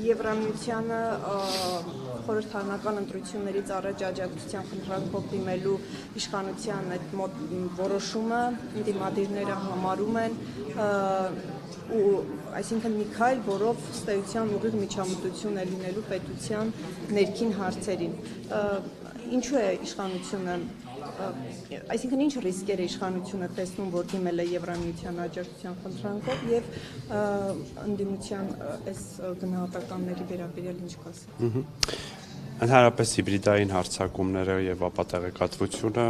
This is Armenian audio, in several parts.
Եվրամիությանը խորհրդարանական ընտրություններից առաջ աջակցության խնդրանքով դիմելու իշխանության այդ որոշումը դիմադիրները համարում են ու այսինքն մի քայլ, որով ստեյության ուղիղ միջամտություն է լինելու պետության ներքին հարցերին։ Ինչու է իշխանությունը, այսինքն ինչ ռիսկեր է իշխանությունը տեսնում, որ դիմել է Եվրամիության աջակցության խնդրանքով եւ ընդդիմության այս գնահատականների վերաբերյալ ինչ կասեք։ Ընդհանրապես հիբրիդային հարձակումները եւ ապատեղեկատվությունը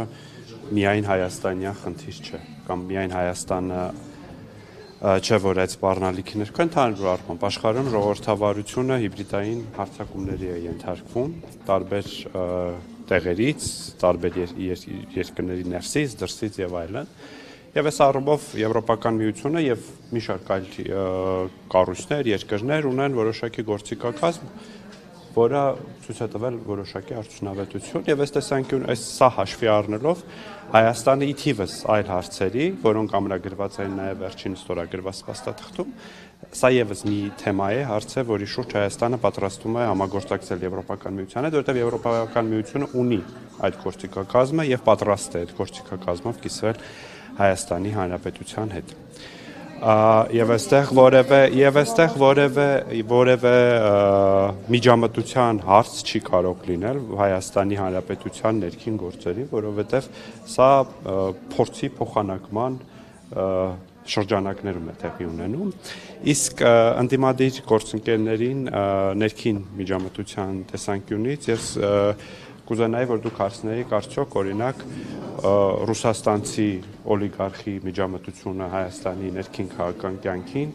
միայն հայաստանյան խնդիր չէ, կամ միայն Հայաստանը չէ, որ այդ սպառնալիքներ կան, ընդհանուր առմամբ աշխարհում ժողովրդավարությունը հիբրիդային հարձակումների է ենթարկվում տարբեր տեղերից, տարբեր երկրների ներսից, դրսից եւ այլն։ Եվ այս առումով Եվրոպական միությունը եւ մի շարք այլ կառույցներ, երկրներ ունեն որոշակի գործիքակազմ, որը ցույց է տվել որոշակի արդյունավետություն եւ այս տեսանկյուն սա հաշվի առնելով Հայաստանը ի թիվս այլ հարցերի, որոնք ամրագրված են նաեւ վերջին ստորագրված փաստաթղթում, սա եւս մի թեմա է, հարց է, որի շուրջ Հայաստանը պատրաստվում է համագործակցել Եվրոպական միությանը, որովհետեւ Եվրոպական միությունը ունի այդ գործիքակազմը եւ պատրաստ է այդ գործիքակազմով կիսվել Հայաստանի Հանրապետության հետ։ Եվ այստեղ որևէ միջամտության հարց չի կարող լինել Հայաստանի Հանրապետության ներքին գործերին, որովհետև սա փորձի փոխանակման շրջանակներում է տեղի ունենում, իսկ ընդդիմադիր գործընկերներին ներքին միջամտության տեսանկյունից ես կուզենայի, որ դուք հարցնեիք արդյոք օրինակ ռուսաստանցի օլիգարխի միջամտությունը Հայաստանի ներքին քաղաքական կյանքին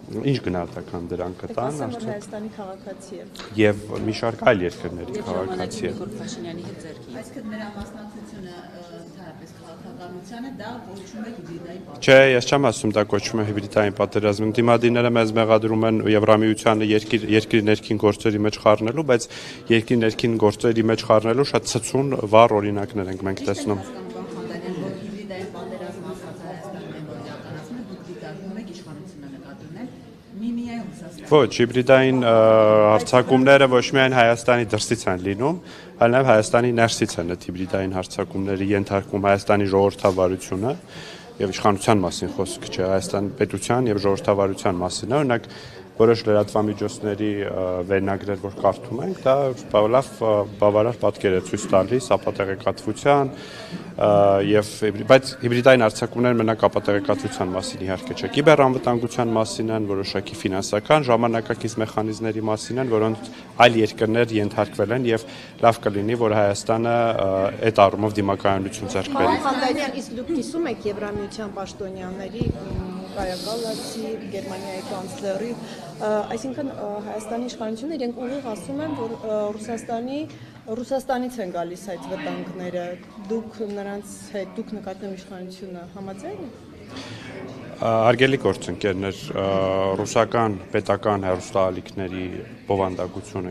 ինչ գնահատական դրան կտան արդյոք Հայաստանի քաղաքացի է եւ մի շարք այլ երկրների քաղաքացի է։ Այսինքն նրա մասնակցությունը ընդհանրապես քաղաքականությանը դա կոչվում է հիբրիդային պատերազմ։ Չէ, ես չեմ ասում դա կոչվում է հիբրիդային պատերազմ։ Դիմադիրները մեզ մեղադրում են Եվրամիությանը երկրի ներքին գործերի մեջ խառնելու, բայց երկրի ներքին գործերի մեջ խառնելու շատ ցցուն վառ օրինակներ ենք մենք տեսնում։ Ոչ, հիբրիդային հարձակումները ոչ միայն Հայաստանի դրսից են լինում, այլ նաև Հայաստանի ներսից են այդ հիբրիդային հարձակումների ենթարկվում Հայաստանի ժողովրդավարությունը եւ իշխանության մասին խոսք չէ, Հայաստանի պետության եւ ժողովրդավարության մասին է, օրինակ որոշ լրատվամիջոցների վերնագրեր, որ կարդում ենք, դա բավարար պատկեր է ցույց տալիս ապատեղեկատվության բայց հիբրիդային հարձակումները մենակ ապատեղեկատվության մասին իհարկե չէ, կիբերանվտանգության մասին են, որոշակի ֆինանսական ժամանակակից մեխանիզմների մասին են, որոնց այլ երկրներ ենթարկվել են եւ լավ կլինի, որ Հայաստանը այդ առումով դիմակայունություն ձեռք բերի։ Խանդանյան, իսկ դուք կիսում եք Եվրամիության պաշտոնյաների Կայա Կալասի, Գերմանիայի կանցլերի, այսինքն Հայաստանի իշխանությունը իրենք ուղիղ ասում են, որ Ռուսաստանից են գալիս այդ վտանգները, դուք նրանց հետ, դուք նկատում իշխանությունը համաձայն եք։ Արգելի գործընկերներ, ռուսական պետական հեռուստաալիքների բովանդակությունը,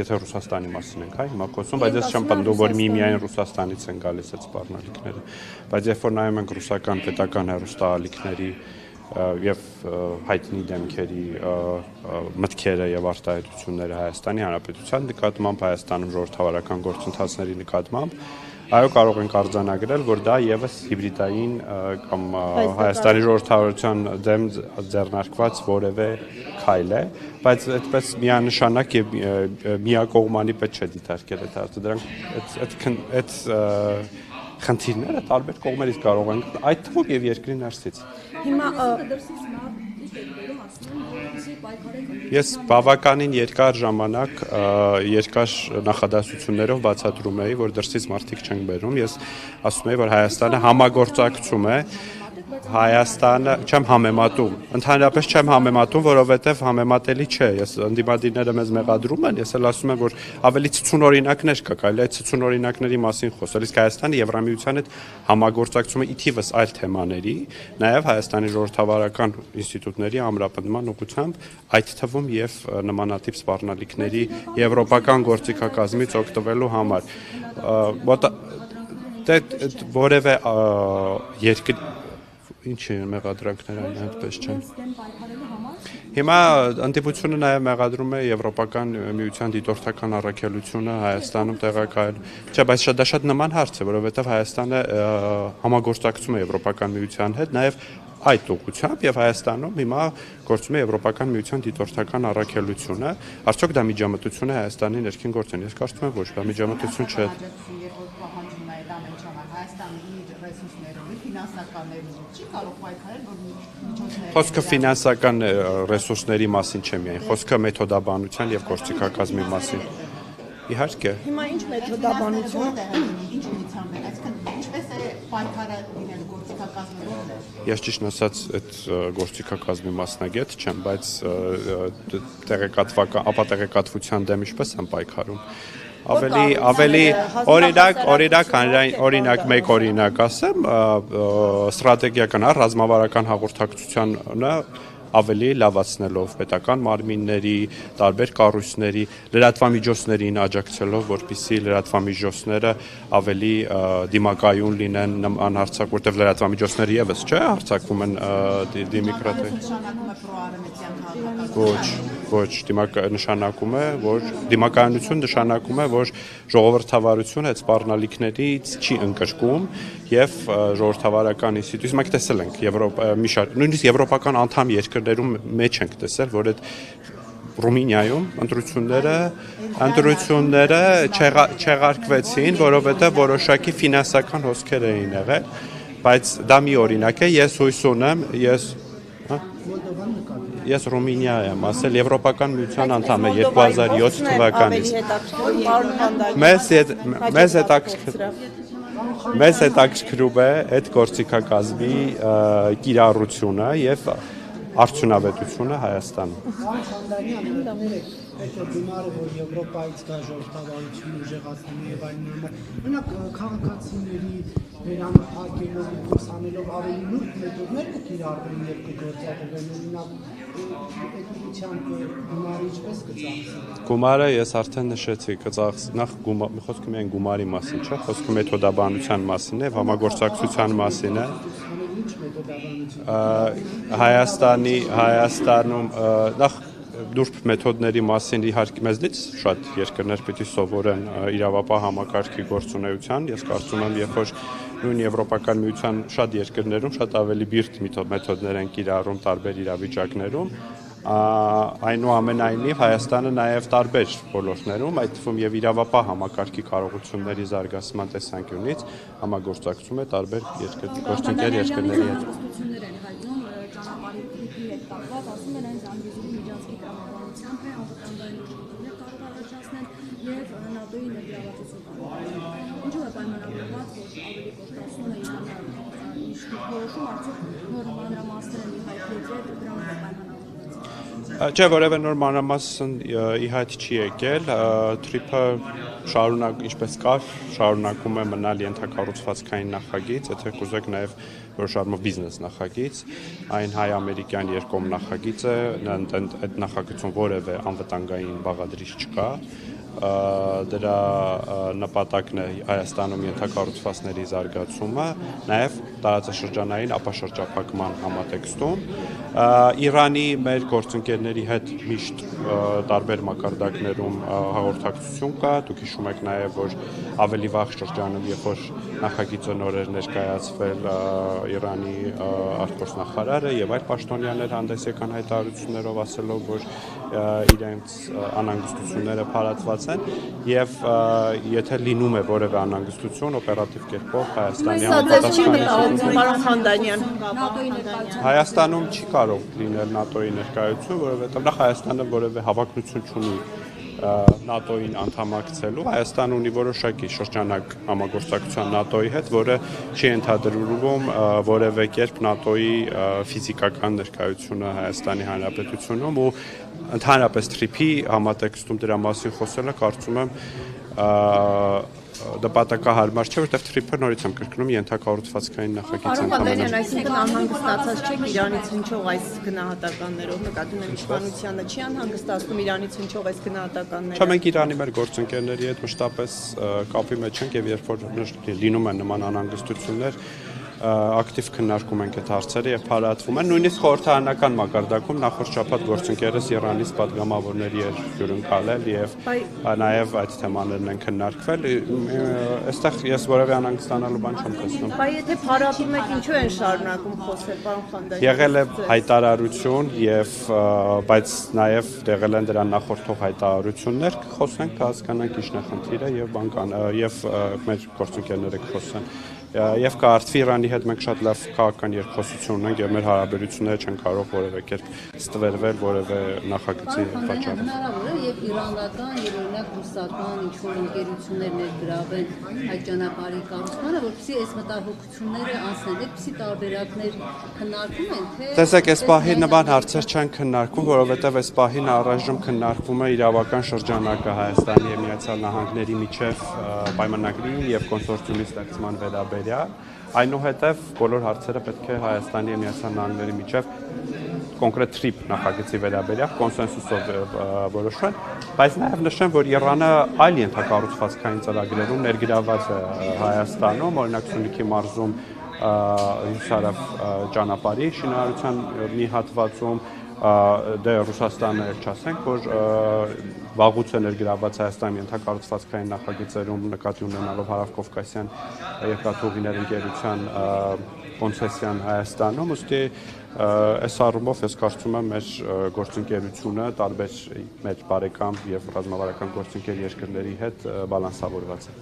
եթե Ռուսաստանի մասին ենք հիմա խոսում, բայց ես չեմ պնդում, որ միայն Ռուսաստանից են գալիս այդ սպառնալիքները, բայց երբ որ նայում ենք ռուսական պետական հեռուստաալիքների եւ հայտնի դեմքերի մտքերը եւ արտահայտությունները Հայաստանի Հանրապետության նկատմամբ, Հայաստանում ժողովրդավարական գործընթացների նկատմամբ, այո, կարող ենք արձանագրել, որ դա եւս հիբրիդային կամ Հայաստանի ժողովրդավարության դեմ ձեռնարկված որևէ քայլ է, բայց այդպես միանշանակ եւ միակողմանի պետք չէ դիտարկել այդ հարցը, դրանք այդ խնդիրները տարբեր կողմերից կարող են, այդ թվում եւ երկրի ներսից։ Հիմա Ես բավականին երկար ժամանակ երկար նախադասություններով բացատրում էի, որ դրսից մարդիկ չեն բերում, ես ասում էի, որ Հայաստանը համագործակցում է Հայաստանը չեմ համեմատում, ընդհանրապես չեմ համեմատում, որովհետև համեմատելի չէ, ես ընդդիմադիրները մեզ մեղադրում են, ես էլ ասում եմ, որ ավելի ցցուն օրինակներ կա, կարելի է ցցուն օրինակների մասին խոսել, իսկ Հայաստանը Եվրամիության հետ համագործակցում է ի թիվս այլ թեմաների, նաև Հայաստանի ժողովրդավարական ինստիտուտների ամրապնդման ուղղությամբ, այդ թվում եւ նմանատիպ սպառնալիքների եվրոպական գործիքակազմից օգտվելու համար, որևէ երկրի Ինչի մեղադրանքներ այն այդպես չեն։ Հիմա ընդդիմությունը նաև մեղադրում է Եվրոպական միության դիտորդական առաքելությունը Հայաստանում տեղակայել։ Չէ, բայց դա շատ նման հարց է, որովհետև Հայաստանը համագործակցում է Եվրոպական միության հետ, նաև այդ ուղղությամբ եւ Հայաստանում հիմա գործում է Եվրոպական միության դիտորդական առաքելությունը։ Արդյոք դա միջամտություն է Հայաստանի ներքին գործին։ Ես կարծում եմ ոչ, դա միջամտություն չէ։ Խոսքը ֆինանսական ռեսուրսների մասին չէ միայն, խոսքը մեթոդաբանության եւ գործիքակազմի մասին։ Իհարկե։ Հիմա ինչ մեթոդաբանություն ինչ ունեցան, այսինքն ինչպես է պայքարը լինել գործիքակազմերով։ Ես ճիշտ ասած այդ գործիքակազմի մասնագետ չեմ, բայց տեղեկատվության դեմ ինչպես են պայքարում։ Ավելի օրինակ մեկ օրինակ ասեմ, ստրատեգիական ռազմավարական հաղորդակցությանը ավելի լավացնելով պետական մարմինների, տարբեր կառույցների, լրատվամիջոցներին աջակցելով, որպեսզի լրատվամիջոցները ավելի դիմակայուն լինեն նման հարցակ, որտեղ լրատվամիջոցները եւս չէ, հարձակվում են դիմոկրատիա։ Ոչ, նշանակում է, որ դիմակայունություն նշանակում է, որ ժողովրդավարությունը այդ սպառնալիքներից չի ընկրկում եւ ժողովրդավարական ինստիտուտ, մենք տեսել ենք նույնիսկ եվրոպական անդամ երկրներում մեջ ենք տեսել, որ այդ Ռումինիայում ընտրությունները չեղարկվեցին, որովհետեւ որոշակի ֆինանսական հոսքեր էին եղել, բայց դա մի օրինակ է, ես հույս ունեմ, Ես Ռումինիա եմ ասել, Եվրոպական միության անդամ է 2007 թվականից։ Մեզ հետաքրքրում է այդ գործիքակազմի կիրառությունը եւ արդյունավետությունը Հայաստանում։ Այդ գումարը, որ Եվրոպայից կա ժողովրդավարություն ուժեղացնում եւ այլն, մենակ քաղաքացիների վերանափակելով ու ուսանելով ավելի նուրբ մեթոդներ կկիրառվեն եւ կգործադրվեն, օրինակ էդուկացիան գումարը ինչպես կծախսի։ Գումարը ես արդեն նշեցի, նախ խոսքը միայն գումարի մասին չէ, խոսքը մեթոդաբանության մասին է, համագործակցության մասին է։ Հայաստանում նախ դուրբ մեթոդների մասին իհարկե մեզնից շատ երկրներ պիտի սովորեն իրավապահ համակարգի գործունեության, ես կարծում եմ, երբ որ նույն Եվրոպական միության շատ երկրներում շատ ավելի բիրտ մեթոդներ են կիրառում տարբեր իրավիճակներում, այնուամենայնիվ Հայաստանը նաև տարբեր ոլորտներում, այդ թվում եւ իրավապահ համակարգի կարողությունների զարգացման տեսանկյունից համագործակցում է տարբեր գործընկեր երկրների հետ։ Ասում են այն զանգեզուրի միջանցքի տրամաբանությամբ է անվտանգային ուժգիններ կարող առաջացնել եւ ՆԱՏՕ-ի ներգրավվածություն կանխարգելել։ Ինչու է պայմանավորված, որ ավելի կոշտացնում է Իրանական որոշում, արդյոք նոր մանրամասներ են իհայտ եկել դրանով է պայմանավորված։ Չէ, որևէ նոր մանրամասն իհայտ չի եկել, թրիփը ինչպես կար, շարունակում է մնալ ենթակառուցվածքային նախագիծ, եթե կուզեք նաև որոշ առումով բիզնես նախագիծ, այն հայ-ամերիկյան երկկողմ նախագիծ է, այդ նախագծում որևէ անվտանգային բաղադրիչ չկա, դրա նպատակն է Հայաստանում ենթակառուցվածքների զարգացումը, նաև տարածաշրջանային ապաշրջափակման համատեքստում։ Իրանի մեր գործընկերների հետ միշտ տարբեր մակարդակներում հաղորդակցություն կա, դուք հիշում եք նաև, որ ավելի վաղ շրջանում, երբ որ նախագիծը նոր էր ներկայացվել Իրանի արտգործնախարարը եւ այլ պաշտոնյաներ հանդես եկան հայտարարություններով ասելով, որ իրենց անհանգստությունները փարատված են եւ եթե լինում է որևէ անհանգստություն օպերատիվ կերպով Հայաստանի Խանդանյան Հայաստանում չի կարող լինել ՆԱՏՕ-ի ներկայություն, որովհետեւ նախ Հայաստանը որևէ հավակնություն չունի ՆԱՏՕ-ին անդամակցելու, Հայաստանը ունի որոշակի շրջանակ համագործակցության ՆԱՏՕ-ի հետ, որը չի ենթադրվում որևէ կերպ ՆԱՏՕ-ի ֆիզիկական ներկայությունը Հայաստանի Հանրապետությունում ու ընդհանրապես թրիփի համատեքստում դրա մասին խոսելը կարծում եմ նպատակահարմար չէ, որտեղ թրիփը նորից եմ կրկնում ենթակառուցվածքային նախագիծ ընդհանրապես այսինքն անհանգստացած չեք Իրանից հնչող այս գնահատականներով, նկատի ունեմ իշխանությանը չի անհանգստացնում Իրանից հնչող այս գնահատականները։ Չէ, մենք Իրանի մեր գործընկերների հետ մշտապես կապի մեջ ենք եւ երբ որ լինում են նման անհանգստություններ, ակտիվ քննարկում ենք այդ հարցերը եւ փարատվում են։ Նույնիսկ խորհրդարանական մակարդակում նախորդ շաբաթ գործընկերս Իրանից պատգամավորների էր հյուրընկալել եւ նաեւ այդ թեմաներն են քննարկվել։ Այստեղ ես որևէ անհանգստանալու բան չեմ տեսնում։ Բայց եթե փարատում եք, ինչու են շարունակում խոսել, պարոն Խանդայյան։ Եղել է հայտարարություն եւ բայց նաեւ եղել են դրան նախորդող հայտարարություններ, կխոսենք, կհասկանանք ինչն է խնդիրը եւ բանկան եւ մեր գործընկերները կխոսեն։ Եվ կհարթվի Իրանի հետ մենք շատ լավ քաղաքական երկխոսություն ունենք եւ մեր հարաբերությունները չեն կարող որևէ կերպ ստվերվել որևէ նախագծի պատճառով։ Հնարավոր է եւ իրանական եւ օրինակ ռուսական ինչ-որ ընկերություններ ներգրավեն այդ ճանապարհի կառուցմանը, որպեսզի այս մտահոգությունները անցնեն, այդպիսի տարբերակներ քննարկում են, թե Տեսեք, այս պահի նման հարցեր չեն քննարկում, որովհետեւ այս պահին առայժմ քննարկվում է իրավական շրջանակը Հայաստանի եւ Միացյալ Նահանգների միջև պայմանագրի եւ կոնսորցիումի ստեղծման վերաբերյալ, այնուհետև բոլոր հարցերը պետք է Հայաստանի եւ Միացյալ Նահանգների միջև կոնկրետ TRIP նախագծի վերաբերյալ կոնսենսուսով որոշվեն, բայց նաեւ նշեմ, որ Իրանը այլ ենթակառուցվածքային ծրագրերում ներգրավված է Հայաստանում, օրինակ Սյունիքի մարզում հյուսարավ ճանապարհի շինարարության մի հատվածում դե Ռուսաստանը չասենք, որ վաղուց է ներգրավված Հայաստանի ենթակառուցվածքային նախագծերում նկատի ունենալով Հարավկովկասյան երկաթուղիներ ընկերության կոնցեսիան Հայաստանում, ուստի այս առումով ես կարծում եմ մեր գործընկերությունը տարբեր մեր բարեկամ եւ ռազմավարական գործընկեր երկրների հետ բալանսավորված է։